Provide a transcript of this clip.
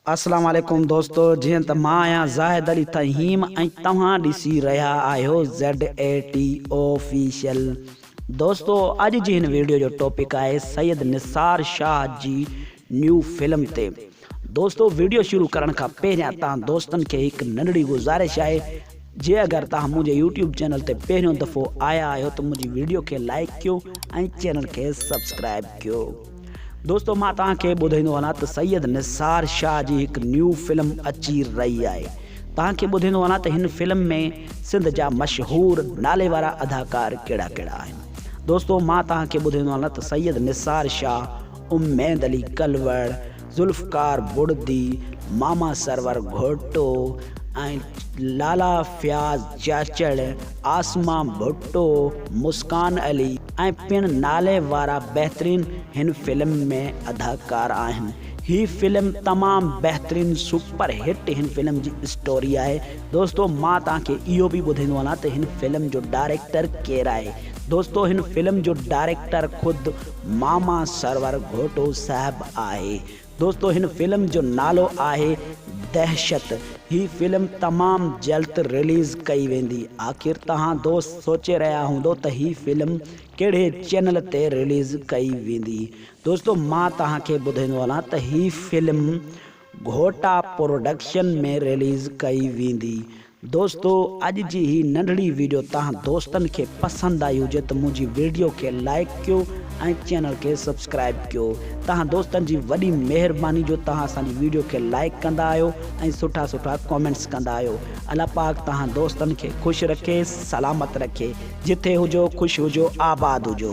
अस्सलाम वालेकुम दोस्तों, जीअं त मां आहियां ज़ाहिद अली तहीम ऐं तव्हां ॾिसी रहिया आहियो ZAT ऑफिशियल। दोस्तों, अॼु जी हिन वीडियो जो टॉपिक आहे सैयद निसार शाह जी न्यू फिल्म ते। दोस्तों, वीडियो शुरू करण खां पहिरियां तव्हां दोस्तनि खे हिकु नंढड़ी गुज़ारिश आहे, जे अगरि तव्हां मुंहिंजे यूट्यूब चैनल ते पहिरियों दफ़ो आया आहियो त मुंहिंजी वीडियो खे लाइक कयो ऐं चैनल खे सब्सक्राइब कयो। दोस्तों, मां तव्हांखे ॿुधाईंदो वञा त सैयद निसार शाह जी हिकु न्यू फिल्म अची रही आहे। तव्हांखे ॿुधाईंदो वञा त हिन फिल्म में सिंध जा मशहूरु नाले वारा अदाकार कहिड़ा कहिड़ा आहिनि। दोस्तों, मां तव्हांखे ॿुधाईंदो वञा त सैयद निसार शाह, उम्मेद अली कलवड़, ज़ुल्फ़कार बुर्दी, मामा सरवर घोटो ऐं लाला फयाज़ चाचड़, आसमा भुट्टो, मुस्कान अली ऐं पिण नाले वारा बहितरीन हिन फिल्म में अदाकार आहिनि। ही फिल्म तमामु बहितरीन सुपर हिट हिन फिल्म जी स्टोरी आहे। दोस्तों, मां तव्हांखे इहो बि ॿुधाईंदो वञा त हिन फिल्म जो डायरेक्टर केरु आहे। दोस्तों, हिन फिल्म जो डायरेक्टर ख़ुदि मामा सरवर घोटो साहिबु आहे। दोस्तों, हिन फिल्म जो नालो आहे दहशत। ही फिल्म तमामु जल्द रिलीज़ कई वेंदी। आख़िर तव्हां दोस्त सोचे रहिया हूंदो त ही फिल्म कहिड़े चैनल ते रिलीज़ कई वेंदी। दोस्तों, मां तव्हांखे ॿुधाईंदो वञा त ही फिल्म घोटा प्रोडक्शन में रिलीज़ कई वेंदी। दोस्तों, अॼु जी ही नंढड़ी वीडियो तव्हां दोस्तनि खे पसंदि आई हुजे त मुंहिंजी वीडियो खे लाइक कयो ऐं चैनल खे सब्सक्राइब कयो। तव्हां दोस्तनि जी वॾी महिरबानी जो तव्हां असांजी वीडियो खे लाइक कंदा आहियो ऐं सुठा सुठा कमेंट्स कंदा आहियो। अल्लाह पाक तव्हां दोस्तनि खे ख़ुशि रखे, सलामत रखे। जिथे हुजो ख़ुशि हुजो, आबाद हुजो।